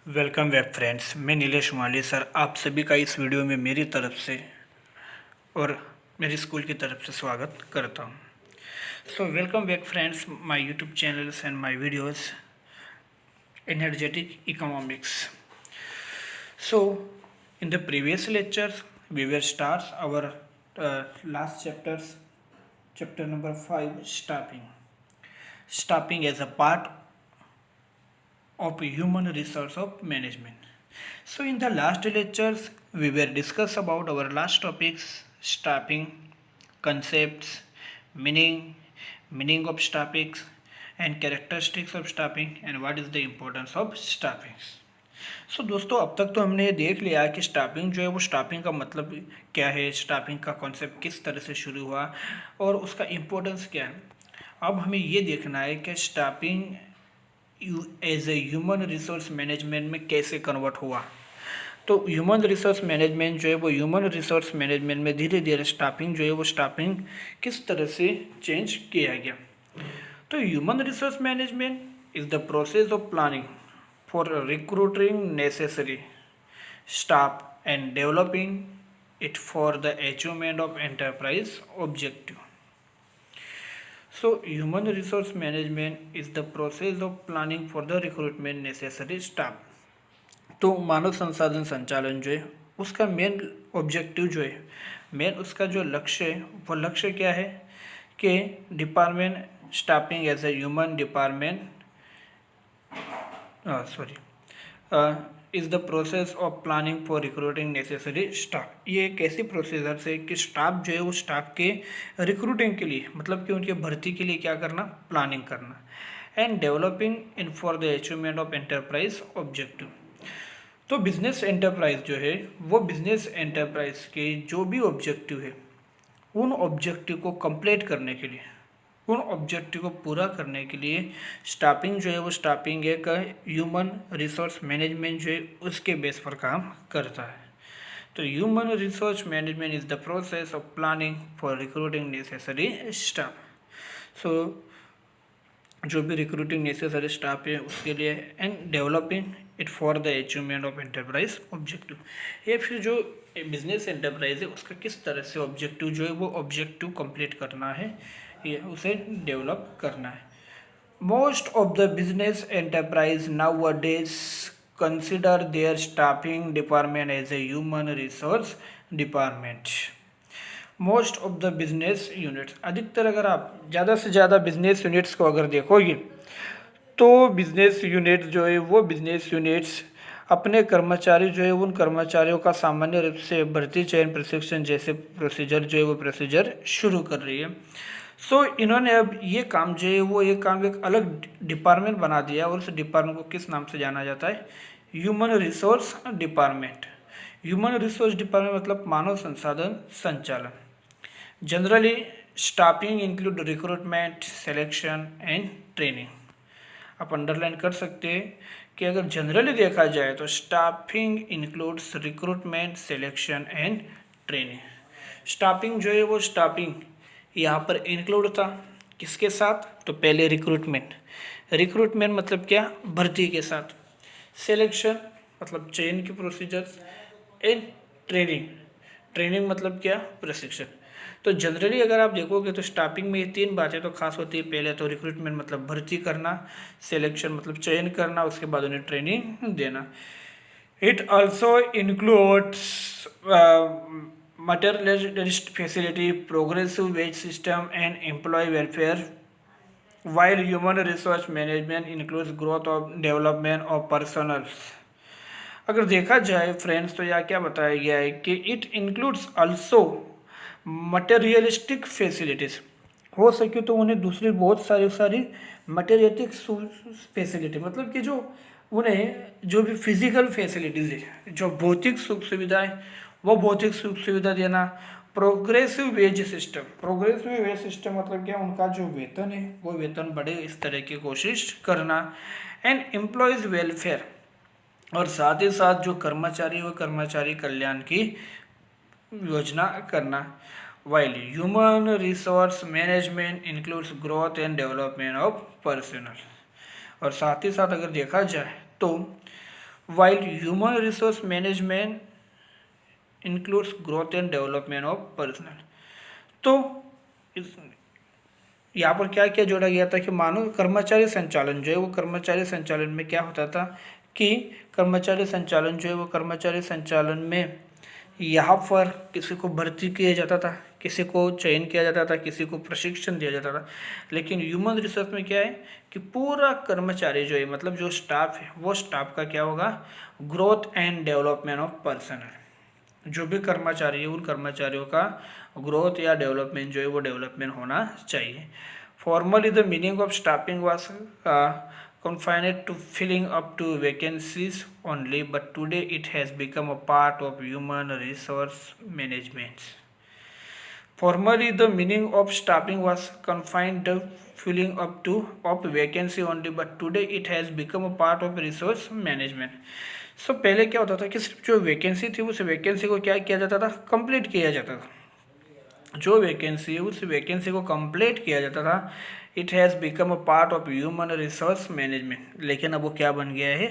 Welcome web friends, मैं नीलेश माली sir आप सभी का इस वीडियो में मेरी तरफ से और मेरी स्कूल की तरफ से स्वागत करता हूं। So welcome back friends my YouTube channels and my videos energetic economics. So in the previous lectures we were start our last chapter number 5, staffing as a part of human resource of management. So in the last lectures we were discuss about our last topics, staffing, concepts, meaning of staffing and characteristics of staffing and what is the importance of staffing. सो दोस्तों अब तक तो हमने ये देख लिया कि staffing जो है वो स्टाफिंग का मतलब क्या है, स्टाफिंग का कॉन्सेप्ट किस तरह से शुरू हुआ और उसका इम्पोर्टेंस क्या है। अब हमें ये देखना है कि staffing as a human resource management में कैसे कन्वर्ट हुआ। तो ह्यूमन रिसोर्स मैनेजमेंट जो है वो ह्यूमन रिसोर्स मैनेजमेंट में धीरे धीरे स्टाफिंग जो है वो स्टाफिंग किस तरह से चेंज किया गया। तो human resource management is the process of planning for recruiting necessary staff and developing it for the achievement of enterprise objective. So human resource management is the process of planning for the recruitment necessary staff. तो मानव संसाधन संचालन जो है उसका main objective जो है, main उसका जो लक्ष्य है वो लक्ष्य क्या है कि department staffing as a human department is the process of planning for recruiting necessary staff. ये एक ऐसी प्रोसीजर है कि स्टाफ जो है वो स्टाफ के रिक्रूटिंग के लिए मतलब कि उनके भर्ती के लिए क्या करना, प्लानिंग करना and developing in for the achievement of enterprise objective. तो बिजनेस एंटरप्राइज जो है वो बिजनेस एंटरप्राइज के जो भी ऑब्जेक्टिव है उन ऑब्जेक्टिव को कंप्लीट करने के लिए, उन ऑब्जेक्टिव को पूरा करने के लिए स्टाफिंग जो है वो स्टाफिंग एक ह्यूमन रिसोर्स मैनेजमेंट जो है उसके बेस पर काम करता है। तो human resource management is the process of planning for recruiting necessary staff. So जो भी रिक्रूटिंग नेसेसरी स्टाफ है उसके लिए and developing it for the achievement of enterprise objective. ये फिर जो बिजनेस एंटरप्राइज है उसका किस तरह से ऑब्जेक्टिव जो है वो ऑब्जेक्टिव कंप्लीट करना है, ये उसे डेवलप करना है। Most of the business enterprise nowadays consider their staffing department as a human resource department. Most of the business units, अधिकतर अगर आप ज़्यादा से ज़्यादा बिजनेस यूनिट्स को अगर देखोगे तो बिजनेस यूनिट जो है वो बिजनेस यूनिट्स अपने कर्मचारी जो है उन कर्मचारियों का सामान्य रूप से भर्ती चयन प्रशिक्षण जैसे प्रोसीजर जो है वो प्रोसीजर शुरू कर रही है। सो इन्होंने अब ये काम जो है वो ये काम एक अलग डिपार्टमेंट बना दिया और उस डिपार्टमेंट को किस नाम से जाना जाता है, human resource department. Human resource department मतलब मानव संसाधन संचालन। Generally staffing include recruitment, selection and training. आप अंडरलाइन कर सकते हैं कि अगर जनरली देखा जाए तो staffing includes recruitment, selection and training. Staffing जो है वो स्टाफिंग यहाँ पर इंक्लूड था किसके साथ, तो पहले रिक्रूटमेंट, रिक्रूटमेंट मतलब क्या, भर्ती के साथ। सिलेक्शन मतलब चयन की प्रोसीजर्स एंड ट्रेनिंग, ट्रेनिंग मतलब क्या, प्रशिक्षण। तो जनरली अगर आप देखोगे तो स्टाफिंग में ये तीन बातें तो खास होती है। पहले तो रिक्रूटमेंट मतलब भर्ती करना, सिलेक्शन मतलब चयन करना, उसके बाद उन्हें ट्रेनिंग देना। It also includes materialist facility, progressive wage system and employee welfare, while human resource management includes growth of development of personnel। अगर देखा जाए फ्रेंड्स तो यह क्या बताया गया है कि it includes also materialistic facilities, हो सके तो उन्हें दूसरी बहुत सारी मटेरियलिस्टिक फैसिलिटी मतलब कि जो उन्हें जो भी फिजिकल फैसिलिटीज़ है, जो भौतिक सुख सुविधाएं, वो भौतिक सुख सुविधा देना। Progressive wage system, progressive wage system मतलब क्या, उनका जो वेतन है वो वेतन बढ़े इस तरह की कोशिश करना। एंड एम्प्लॉयज़ वेलफेयर, और साथ ही साथ जो कर्मचारी व कर्मचारी कल्याण की योजना करना। While human resource management includes growth and development of personal, और साथ ही साथ अगर देखा जाए तो while human resource management includes growth and development of personnel. तो इस यहाँ पर क्या क्या जोड़ा गया था कि मानो कर्मचारी संचालन जो है वो कर्मचारी संचालन में क्या होता था कि कर्मचारी संचालन जो है वो कर्मचारी संचालन में यहाँ पर किसी को भर्ती किया जाता था, किसी को चयन किया जाता था, किसी को प्रशिक्षण दिया जाता था। लेकिन ह्यूमन रिसोर्स में क्या है कि पूरा कर्मचारी जो है मतलब जो स्टाफ है वो स्टाफ का क्या होगा, growth and development of personal. जो भी कर्मचारी है उन कर्मचारियों का ग्रोथ या डेवलपमेंट जो है वो डेवलपमेंट होना चाहिए। Formally the meaning of staffing was confined to filling up to vacancies only, but today it has become a part of human resource management. Formerly, the meaning of staffing was confined to filling up to of vacancy only, but today it has become a part of resource management. So पहले क्या होता था कि सिर्फ जो vacancy थी उस vacancy को क्या किया जाता था, कंप्लीट किया जाता था। जो वैकेंसी है उस वैकेंसी को कंप्लीट किया जाता था। It has become a part of human resource management. लेकिन अब वो क्या बन गया है,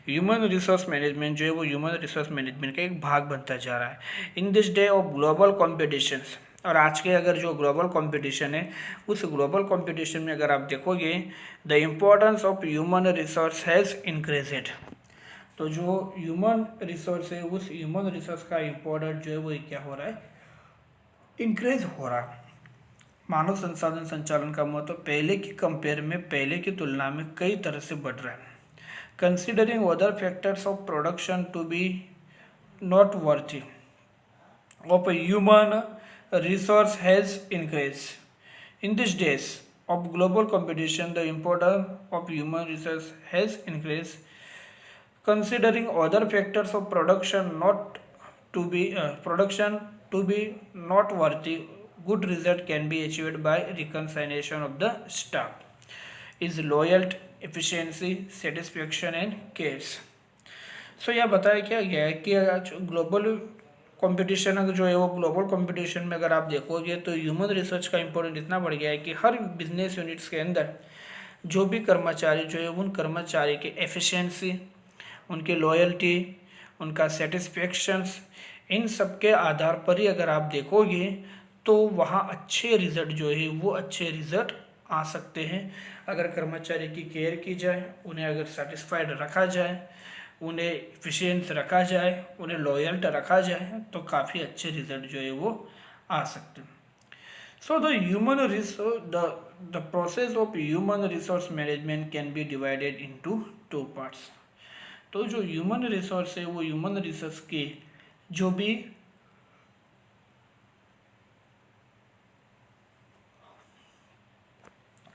ह्यूमन रिसोर्स मैनेजमेंट जो है वो ह्यूमन रिसोर्स मैनेजमेंट का एक भाग बनता जा रहा है। In this day of global competitions, और आज के अगर जो ग्लोबल कंपटीशन है उस ग्लोबल कंपटीशन में अगर आप देखोगे the importance of human resource has increased. तो जो ह्यूमन रिसोर्स है उस ह्यूमन रिसोर्स का इम्पोर्टेंट जो है वो क्या हो रहा है, इंक्रीज हो रहा है। मानव संसाधन संचालन का महत्व पहले की कंपेयर में, पहले की तुलना में कई तरह से बढ़ रहा है। Considering other factors of production to be not worthy of human resource has increased. In these days of global competition, the importance of human resource has increased. Considering other factors of production to be not worthy, good result can be achieved by reconciliation of the staff is loyalty, efficiency, satisfaction and cares. सो यह बताया क्या गया है कि global competition जो है वो global competition में अगर आप देखोगे तो ह्यूमन रिसर्च का इंपॉर्टेंट इतना बढ़ गया है कि हर बिजनेस यूनिट्स के अंदर जो भी कर्मचारी जो है उन कर्मचारी के एफिशिएंसी, उनकी लॉयल्टी, उनका सेटिस्फेक्शंस, इन सब के आधार पर ही अगर आप देखोगे तो वहाँ अच्छे रिजल्ट जो है वो अच्छे रिजल्ट आ सकते हैं। अगर कर्मचारी की केयर की जाए, उन्हें अगर सेटिस्फाइड रखा जाए, उन्हें एफिशिएंट रखा जाए, उन्हें लॉयल्ट रखा जाए तो काफ़ी अच्छे रिजल्ट जो है वो आ सकते हैं। So the process of human resource management can be divided into 2 parts. तो जो ह्यूमन रिसोर्स है वो ह्यूमन रिसोर्स के जो भी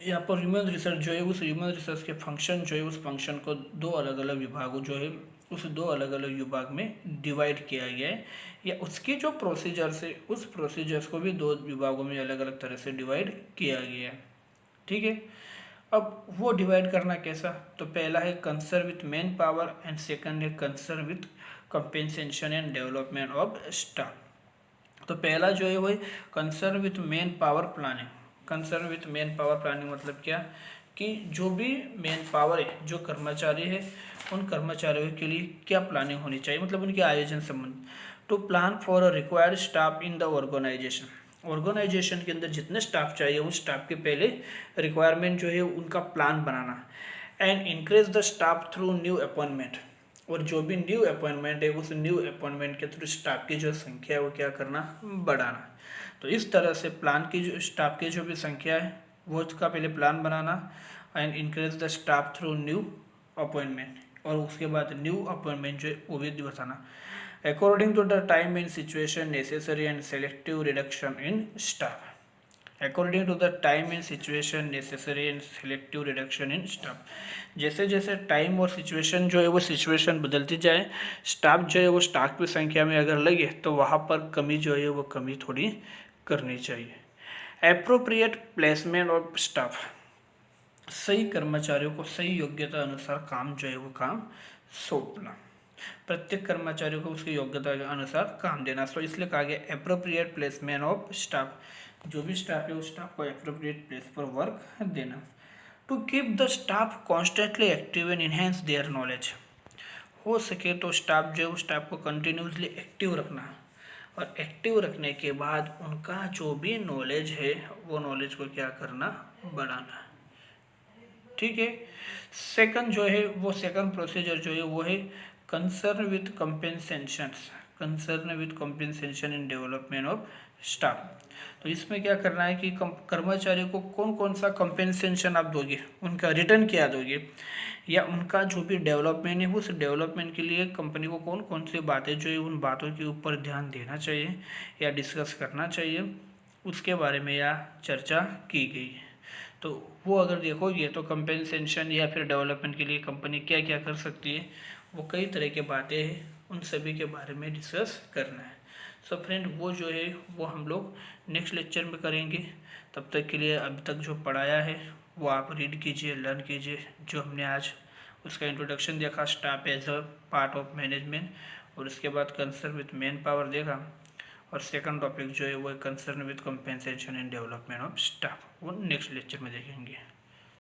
यहाँ पर ह्यूमन रिसर्च जो है उस ह्यूमन रिसर्च के फंक्शन जो है उस फंक्शन को दो अलग अलग विभागों जो है उस दो अलग अलग विभाग में डिवाइड किया गया है, या उसके जो प्रोसीजर्स है उस प्रोसीजर्स को भी दो विभागों में अलग अलग तरह से डिवाइड किया गया है। ठीक है, अब वो डिवाइड करना कैसा, तो पहला है concerned with manpower and second है concerned with compensation and development of staff. तो पहला जो है वो concerned with manpower planning. Concerned with manpower planning मतलब क्या कि जो भी मैन पावर है, जो कर्मचारी है, उन कर्मचारियों के लिए क्या प्लानिंग होनी चाहिए, मतलब उनके आयोजन संबंध। To plan for a required staff in the organization. Organization के अंदर जितने स्टाफ चाहिए उन स्टाफ के पहले रिक्वायरमेंट जो है उनका plan banana. And increase the staff through new appointment. और जो भी न्यू अपॉइंटमेंट है उस न्यू अपॉइंटमेंट के थ्रू स्टाफ की जो संख्या है वो क्या करना, बढ़ाना। तो इस तरह से प्लान की जो स्टाफ की जो भी संख्या है वो उसका पहले plan banana and increase the staff through new appointment, और उसके बाद न्यू अपॉइंटमेंट जो है वो भी बताना। According to the time and situation necessary and selective reduction in staff. According to the time and situation necessary and selective reduction in staff. जैसे जैसे टाइम और सिचुएशन जो है वो सिचुएशन बदलती जाए, स्टाफ जो है वो स्टाफ की संख्या में अगर लगे तो वहाँ पर कमी जो है वो कमी थोड़ी करनी चाहिए। Appropriate placement of staff. सही कर्मचारियों को सही योग्यता अनुसार काम जो है वो काम सौंपना, प्रत्येक कर्मचारियों को उसकी योग्यता के अनुसार काम देना। सो इसलिए कहा गया एप्रोप्रिएट प्लेसमेंट ऑफ स्टाफ। जो भी स्टाफ है उस स्टाफ को एप्रोप्रिएट प्लेस पर वर्क देना। To keep the staff constantly active and enhance their knowledge. हो सके तो स्टाफ जो है वो स्टाफ को कंटिन्यूसली एक्टिव रखना, और एक्टिव रखने के बाद उनका जो भी नॉलेज है वो नॉलेज को क्या करना, बढ़ाना। ठीक है। सेकंड जो है वो सेकंड प्रोसीजर जो है वो है concern with compensation, concern with compensation in development of staff. तो इसमें क्या करना है कि कर्मचारियों को कौन कौन सा कंपेंसेशन आप दोगे, उनका रिटर्न क्या दोगे, या उनका जो भी डेवलपमेंट है उस डेवलपमेंट के लिए कंपनी को कौन कौन सी बातें जो है उन बातों के ऊपर ध्यान देना चाहिए या डिस्कस करना चाहिए, उसके बारे में यहाँ चर्चा की गई है। तो वो अगर देखोगे तो कंपेंसेशन या फिर डेवलपमेंट के लिए कंपनी क्या क्या कर सकती है, वो कई तरह की बातें हैं, उन सभी के बारे में डिस्कस करना है। सो फ्रेंड वो जो है वो हम लोग नेक्स्ट लेक्चर में करेंगे। तब तक के लिए अभी तक जो पढ़ाया है वो आप रीड कीजिए, लर्न कीजिए। जो हमने आज उसका इंट्रोडक्शन देखा, staff as a part of management, और उसके बाद कंसर्न विथ मैन पावर देखा, और सेकंड टॉपिक जो है वो concern with compensation and development of staff, वो नेक्स्ट लेक्चर में देखेंगे।